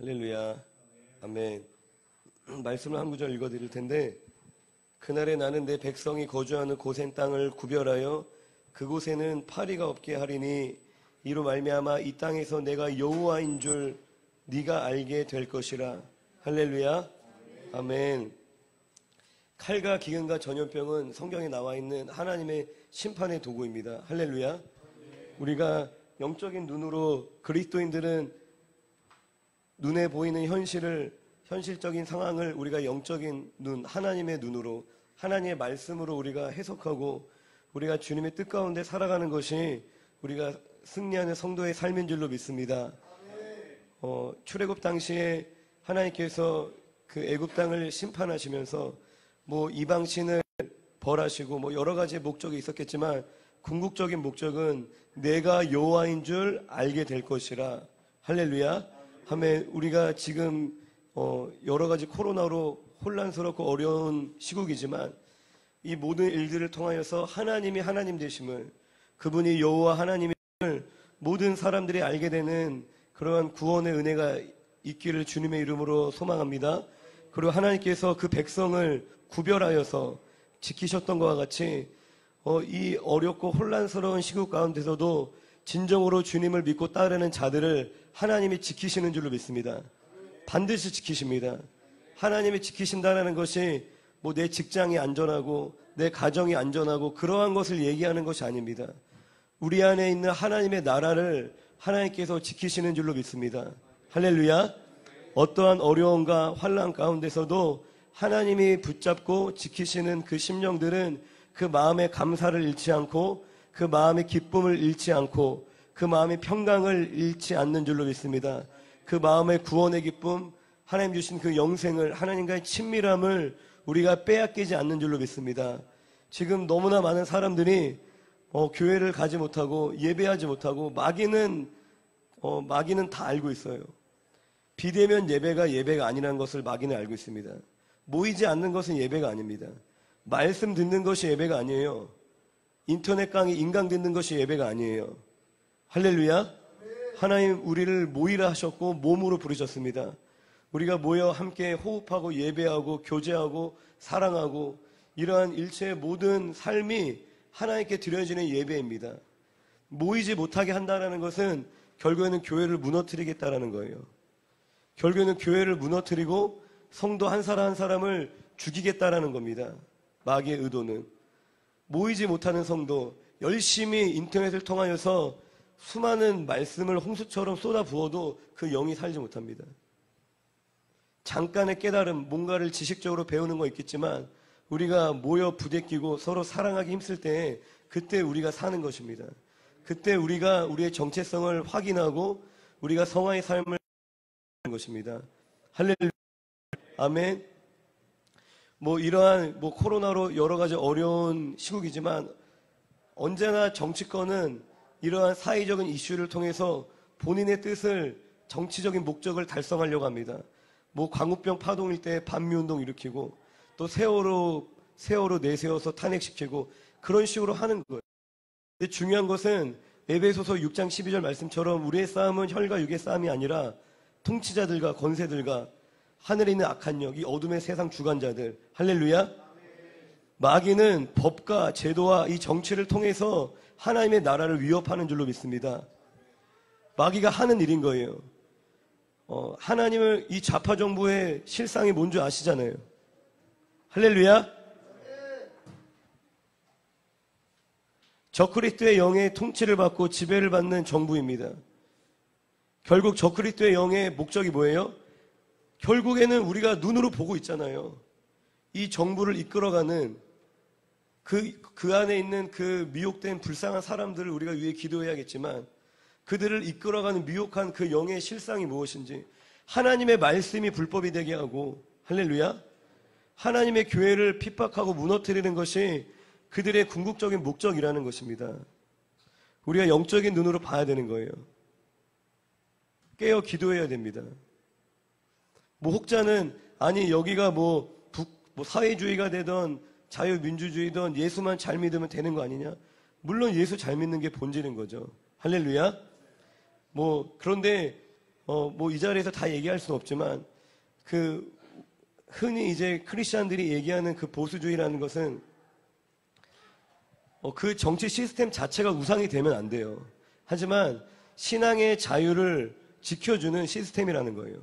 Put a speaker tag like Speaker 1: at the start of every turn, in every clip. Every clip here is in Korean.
Speaker 1: 할렐루야. 아멘. 말씀을 한 구절 읽어드릴 텐데, 그날에 나는 내 백성이 거주하는 고센 땅을 구별하여 그곳에는 파리가 없게 하리니 이로 말미암아 이 땅에서 내가 여호와인 줄 네가 알게 될 것이라. 할렐루야. 아멘. 칼과 기근과 전염병은 성경에 나와 있는 하나님의 심판의 도구입니다. 할렐루야. 우리가 영적인 눈으로, 그리스도인들은 눈에 보이는 현실적인 상황을 우리가 영적인 눈, 하나님의 눈으로, 하나님의 말씀으로 우리가 해석하고 우리가 주님의 뜻 가운데 살아가는 것이 우리가 승리하는 성도의 삶인 줄로 믿습니다. 출애굽 당시에 하나님께서 그 애굽 땅을 심판하시면서 이방 신을 벌하시고 여러 가지 목적이 있었겠지만, 궁극적인 목적은 내가 여호와인 줄 알게 될 것이라. 할렐루야. 아멘. 우리가 지금 여러 가지 코로나로 혼란스럽고 어려운 시국이지만 이 모든 일들을 통하여서 하나님이 하나님 되심을, 그분이 여호와 하나님을 모든 사람들이 알게 되는 그러한 구원의 은혜가 있기를 주님의 이름으로 소망합니다. 그리고 하나님께서 그 백성을 구별하여서 지키셨던 것과 같이 이 어렵고 혼란스러운 시국 가운데서도 진정으로 주님을 믿고 따르는 자들을 하나님이 지키시는 줄로 믿습니다. 반드시 지키십니다. 하나님이 지키신다는 것이 내 직장이 안전하고 내 가정이 안전하고 그러한 것을 얘기하는 것이 아닙니다. 우리 안에 있는 하나님의 나라를 하나님께서 지키시는 줄로 믿습니다. 할렐루야. 어떠한 어려움과 환난 가운데서도 하나님이 붙잡고 지키시는 그 심령들은 그 마음의 감사를 잃지 않고, 그 마음의 기쁨을 잃지 않고, 그 마음의 평강을 잃지 않는 줄로 믿습니다. 그 마음의 구원의 기쁨, 하나님 주신 그 영생을, 하나님과의 친밀함을 우리가 빼앗기지 않는 줄로 믿습니다. 지금 너무나 많은 사람들이 교회를 가지 못하고 예배하지 못하고 마귀는 다 알고 있어요. 비대면 예배가 아니라는 것을 마귀는 알고 있습니다. 모이지 않는 것은 예배가 아닙니다. 말씀 듣는 것이 예배가 아니에요. 인터넷 강의 인강 듣는 것이 예배가 아니에요. 할렐루야. 하나님 우리를 모이라 하셨고 몸으로 부르셨습니다. 우리가 모여 함께 호흡하고 예배하고 교제하고 사랑하고 이러한 일체의 모든 삶이 하나님께 드려지는 예배입니다. 모이지 못하게 한다는 것은 결국에는 교회를 무너뜨리겠다라는 거예요. 결국에는 교회를 무너뜨리고 성도 한 사람 한 사람을 죽이겠다라는 겁니다. 마귀의 의도는 모이지 못하는 성도, 열심히 인터넷을 통하여서 수많은 말씀을 홍수처럼 쏟아 부어도 그 영이 살지 못합니다. 잠깐의 깨달음, 뭔가를 지식적으로 배우는 거 있겠지만 우리가 모여 부대끼고 서로 사랑하기 힘쓸 때 그때 우리가 사는 것입니다. 그때 우리가 우리의 정체성을 확인하고 우리가 성화의 삶을 사는 것입니다. 할렐루야. 아멘. 이러한 코로나로 여러 가지 어려운 시국이지만 언제나 정치권은 이러한 사회적인 이슈를 통해서 본인의 뜻을, 정치적인 목적을 달성하려고 합니다. 광우병 파동일 때 반미운동 일으키고 또 세월호 내세워서 탄핵시키고 그런 식으로 하는 거예요. 근데 중요한 것은 에베소서 6장 12절 말씀처럼 우리의 싸움은 혈과 육의 싸움이 아니라 통치자들과 권세들과 하늘에 있는 악한 영, 이 어둠의 세상 주관자들. 할렐루야. 마귀는 법과 제도와 이 정치를 통해서 하나님의 나라를 위협하는 줄로 믿습니다. 마귀가 하는 일인 거예요. 하나님을, 이 좌파 정부의 실상이 뭔지 아시잖아요. 할렐루야. 적그리스도의 영의 통치를 받고 지배를 받는 정부입니다. 결국 적그리스도의 영의 목적이 뭐예요? 결국에는 우리가 눈으로 보고 있잖아요. 이 정부를 이끌어가는 그 안에 있는 그 미혹된 불쌍한 사람들을 우리가 위해 기도해야겠지만 그들을 이끌어가는 미혹한 그 영의 실상이 무엇인지, 하나님의 말씀이 불법이 되게 하고, 할렐루야, 하나님의 교회를 핍박하고 무너뜨리는 것이 그들의 궁극적인 목적이라는 것입니다. 우리가 영적인 눈으로 봐야 되는 거예요. 깨어 기도해야 됩니다. 혹자는 아니 여기가 사회주의가 되던 자유민주주의든 예수만 잘 믿으면 되는 거 아니냐? 물론 예수 잘 믿는 게 본질인 거죠. 할렐루야. 그런데 뭐 이 자리에서 다 얘기할 수는 없지만 그 흔히 이제 크리스천들이 얘기하는 그 보수주의라는 것은 그 정치 시스템 자체가 우상이 되면 안 돼요. 하지만 신앙의 자유를 지켜주는 시스템이라는 거예요.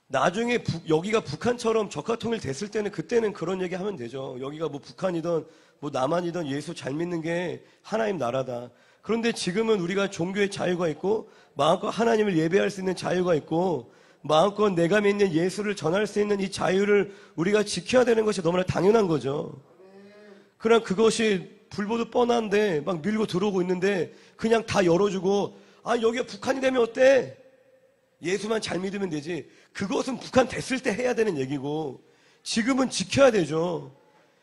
Speaker 1: 나중에 여기가 북한처럼 적화통일 됐을 때는 그때는 그런 얘기 하면 되죠. 여기가 뭐 북한이든 뭐 남한이든 예수 잘 믿는 게 하나님 나라다. 그런데 지금은 우리가 종교의 자유가 있고 마음껏 하나님을 예배할 수 있는 자유가 있고 마음껏 내가 믿는 예수를 전할 수 있는 이 자유를 우리가 지켜야 되는 것이 너무나 당연한 거죠. 그러나 그것이 불보듯 뻔한데 막 밀고 들어오고 있는데 그냥 다 열어주고 여기가 북한이 되면 어때? 예수만 잘 믿으면 되지. 그것은 북한 됐을 때 해야 되는 얘기고 지금은 지켜야 되죠.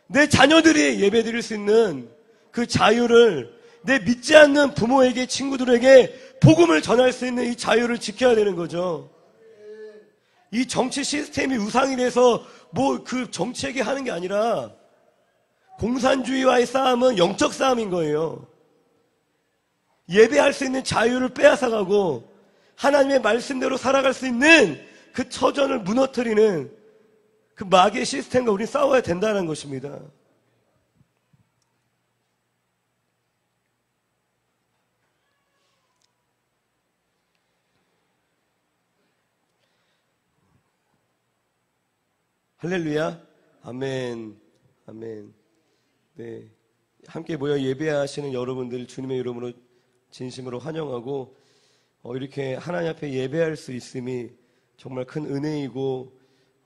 Speaker 1: 내 자녀들이 예배 드릴 수 있는 그 자유를 내 믿지 않는 부모에게 친구들에게 복음을 전할 수 있는 이 자유를 지켜야 되는 거죠. 이 정치 시스템이 우상이 돼서 뭐 그 정치에게 하는 게 아니라 공산주의와의 싸움은 영적 싸움인 거예요. 예배할 수 있는 자유를 빼앗아가고 하나님의 말씀대로 살아갈 수 있는 그 처전을 무너뜨리는 그 마귀의 시스템과 우리는 싸워야 된다는 것입니다. 할렐루야. 아멘. 아멘. 네. 함께 모여 예배하시는 여러분들 주님의 이름으로 진심으로 환영하고 이렇게 하나님 앞에 예배할 수 있음이 정말 큰 은혜이고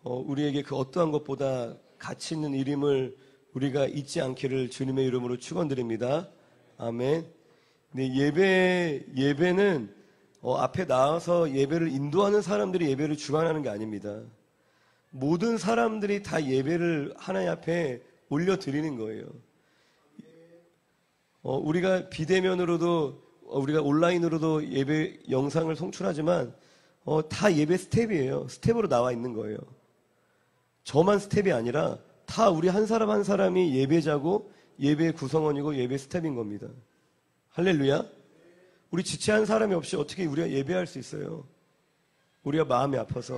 Speaker 1: 우리에게 그 어떠한 것보다 가치 있는 일임을 우리가 잊지 않기를 주님의 이름으로 축원드립니다. 아멘. 네, 예배는 앞에 나와서 예배를 인도하는 사람들이 예배를 주관하는 게 아닙니다. 모든 사람들이 다 예배를 하나님 앞에 올려드리는 거예요. 우리가 비대면으로도 우리가 온라인으로도 예배 영상을 송출하지만 다 예배 스텝이에요. 스텝으로 나와 있는 거예요. 저만 스텝이 아니라 다 우리 한 사람 한 사람이 예배자고 예배 구성원이고 예배 스텝인 겁니다. 할렐루야. 우리 지체한 사람이 없이 어떻게 우리가 예배할 수 있어요? 우리가 마음이 아파서